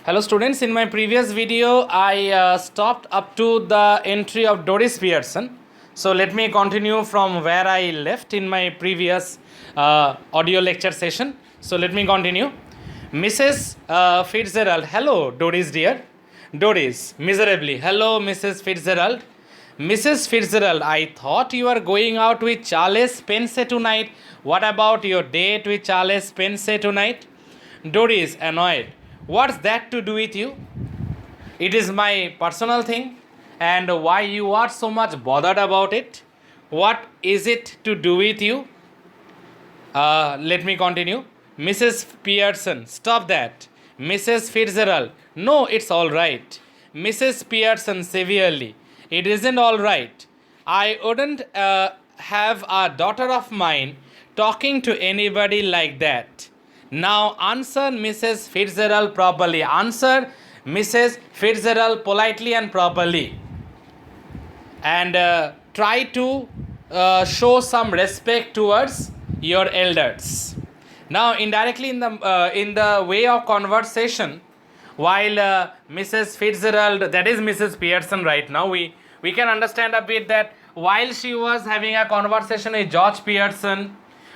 Hello students, in my previous video I stopped up to the entry of Doris Pearson. So let me continue from where I left in my previous audio lecture session. So let me continue. Mrs. Fitzgerald, hello Doris dear. Doris, miserably, hello Mrs. Fitzgerald. Mrs. Fitzgerald, I thought you were going out with Charles Spence tonight. What about your date with Charles Spence tonight? Doris, annoyed. What's that to do with you? It is my personal thing. And why you are so much bothered about it? What is it to do with you? Let me continue. Mrs. Pearson, stop that. Mrs. Fitzgerald, no, it's all right. Mrs. Pearson, severely, it isn't all right. I wouldn't have a daughter of mine talking to anybody like that. Now answer Mrs. Fitzgerald properly. Answer Mrs. Fitzgerald politely and properly. And try to show some respect towards your elders. Now indirectly in the way of conversation, while Mrs. Fitzgerald, that is Mrs. Pearson right now, we can understand a bit that while she was having a conversation with George Pearson,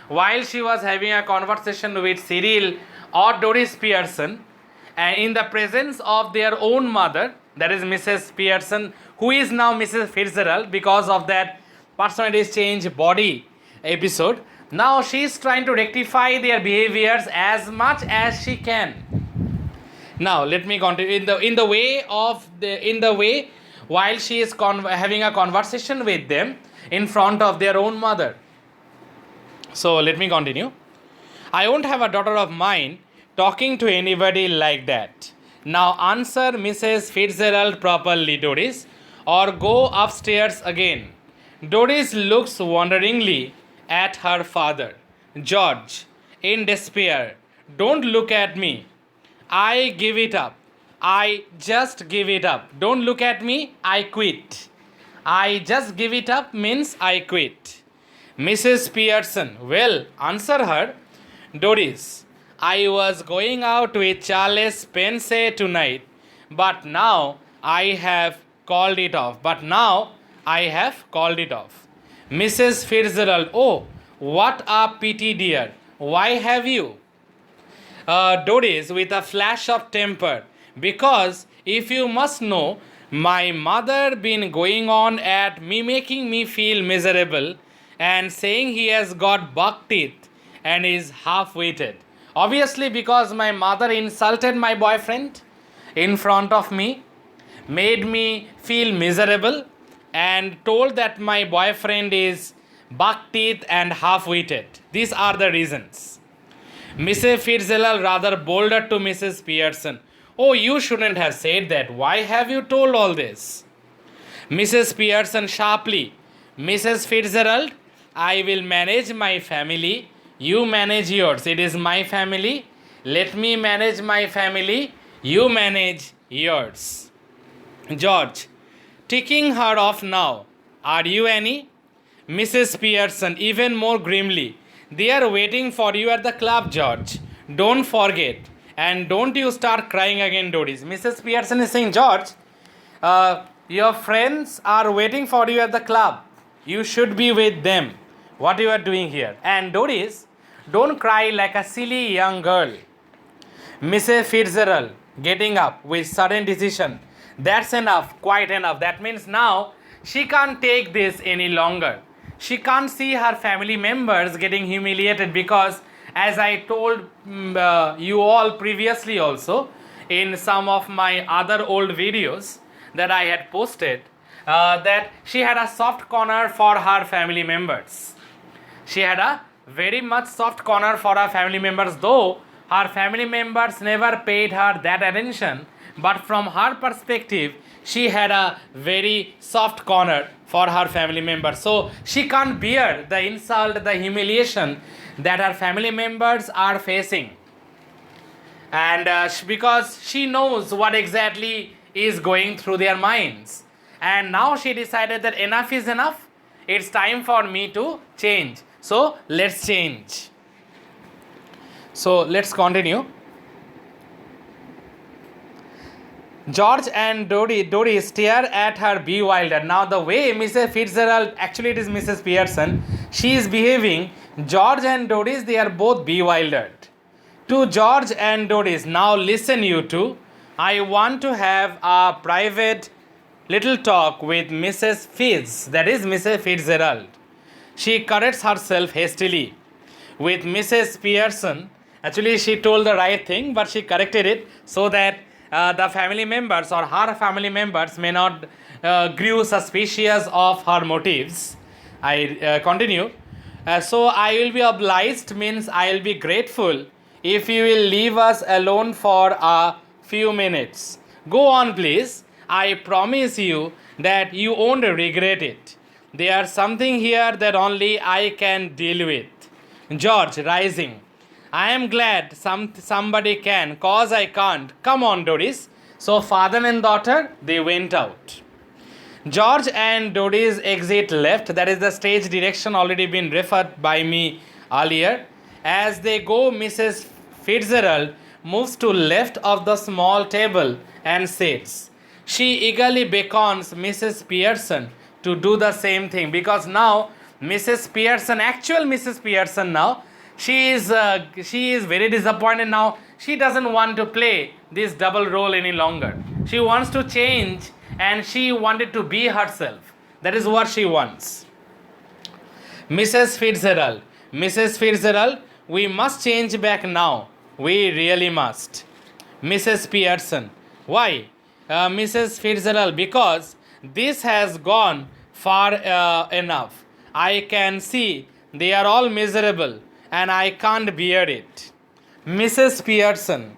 while she was having a conversation with Cyril or Doris Pearson, and in the presence of their own mother, that is Mrs. Pearson, who is now Mrs. Fitzgerald because of that personality change body episode, now she is trying to rectify their behaviors as much as she can. Now let me continue in the way while she is having a conversation with them in front of their own mother. So let me continue. I won't have a daughter of mine talking to anybody like that. Now answer Mrs. Fitzgerald properly, Doris, or go upstairs again. Doris looks wonderingly at her father. George, in despair, don't look at me. I give it up. I just give it up. Don't look at me. I quit. I just give it up means I quit. Mrs. Pearson, well, answer her. Doris, I was going out with Charles Spence tonight, but now I have called it off. Mrs. Fitzgerald, oh, what a pity, dear. Why have you? Doris, with a flash of temper, because if you must know, my mother been going on at me, making me feel miserable, and saying he has got buck teeth and is half-witted. Obviously because my mother insulted my boyfriend in front of me, made me feel miserable, and told that my boyfriend is buck teeth and half-witted. These are the reasons. Mrs. Fitzgerald rather bolder to Mrs. Pearson. Oh, you shouldn't have said that. Why have you told all this? Mrs. Pearson sharply. Mrs. Fitzgerald, I will manage my family. You manage yours. It is my family. Let me manage my family. You manage yours. George, ticking her off now. Are you any? Mrs. Pearson, even more grimly. They are waiting for you at the club, George. Don't forget. And don't you start crying again, Doris. Mrs. Pearson is saying, George, your friends are waiting for you at the club. You should be with them. What you are doing here? And Doris, don't cry like a silly young girl. Mrs. Fitzgerald, getting up with sudden decision. That's enough, quite enough. That means now she can't take this any longer. She can't see her family members getting humiliated because, as I told you all previously also in some of my other old videos that I had posted, that she had a soft corner for her family members. She had a very much soft corner for her family members, though her family members never paid her that attention, but from her perspective, she had a very soft corner for her family members. So she can't bear the insult, the humiliation that her family members are facing. And because she knows what exactly is going through their minds. And now she decided that enough is enough. It's time for me to change. So let's change. So let's continue. George and Dory stare at her bewildered. Now the way Mrs. Fitzgerald, actually it is Mrs. Pearson, she is behaving, George and Doris, they are both bewildered. To George and Doris, now listen you two, I want to have a private little talk with Mrs. Fitz, that is Mrs. Fitzgerald. She corrects herself hastily. With Mrs. Pearson, actually she told the right thing, but she corrected it so that the family members or her family members may not grew suspicious of her motives. I continue. So I will be obliged means I will be grateful if you will leave us alone for a few minutes. Go on please. I promise you that you won't regret it. There's something here that only I can deal with. George, rising. I am glad somebody can, cause I can't. Come on, Doris. So father and daughter, they went out. George and Doris exit left. That is the stage direction already been referred by me earlier. As they go, Mrs. Fitzgerald moves to left of the small table and sits. She eagerly beckons Mrs. Pearson to do the same thing, because now Mrs. Pearson, actual Mrs. Pearson now, she is very disappointed now. She doesn't want to play this double role any longer. She wants to change and she wanted to be herself. That is what she wants. Mrs. Fitzgerald, we must change back now. We really must. Mrs. Pearson, why? Mrs. Fitzgerald, because this has gone far enough. I can see they are all miserable and I can't bear it. Mrs. Pearson,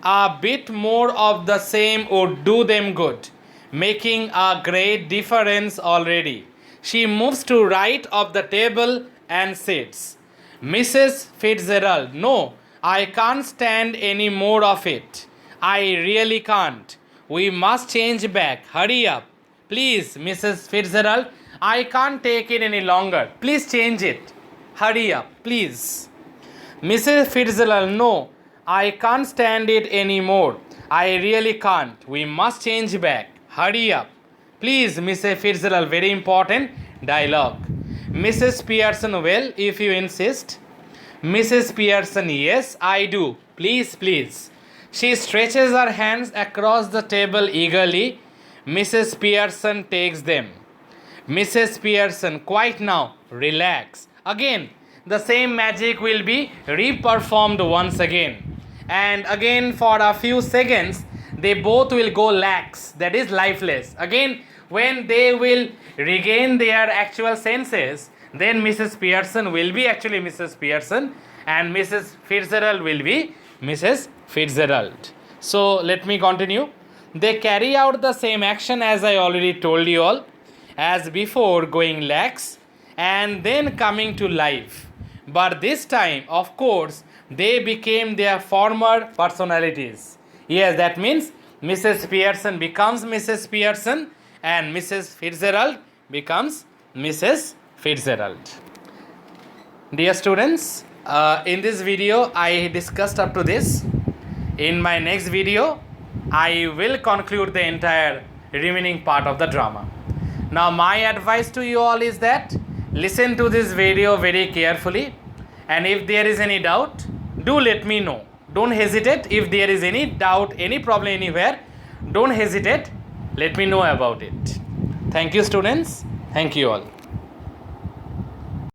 a bit more of the same would do them good, making a great difference already. She moves to right of the table and sits. Mrs. Fitzgerald, no, I can't stand any more of it. I really can't. We must change back. Hurry up. Please, Mrs. Fitzgerald, I can't take it any longer. Please change it. Hurry up, please. Mrs. Fitzgerald, no, I can't stand it anymore. I really can't. We must change back. Hurry up. Please, Mrs. Fitzgerald, very important dialogue. Mrs. Pearson, well, if you insist. Mrs. Pearson, yes, I do. Please, please. She stretches her hands across the table eagerly. Mrs. Pearson takes them. Mrs. Pearson, quiet now. Relax. Again, the same magic will be re-performed once again. And again, for a few seconds, they both will go lax, that is lifeless. Again, when they will regain their actual senses, then Mrs. Pearson will be actually Mrs. Pearson and Mrs. Fitzgerald will be Mrs. Fitzgerald. So let me continue. They carry out the same action as I already told you all, as before, going lax and then coming to life. But this time, of course, they became their former personalities. Yes, that means Mrs. Pearson becomes Mrs. Pearson and Mrs. Fitzgerald becomes Mrs. Fitzgerald. Dear students, in this video I discussed up to this. In my next video, I will conclude the entire remaining part of the drama. Now my advice to you all is that listen to this video very carefully, and if there is any doubt, do let me know. Don't hesitate. If there is any doubt, any problem anywhere, don't hesitate. Let me know about it. Thank you, students. Thank you all.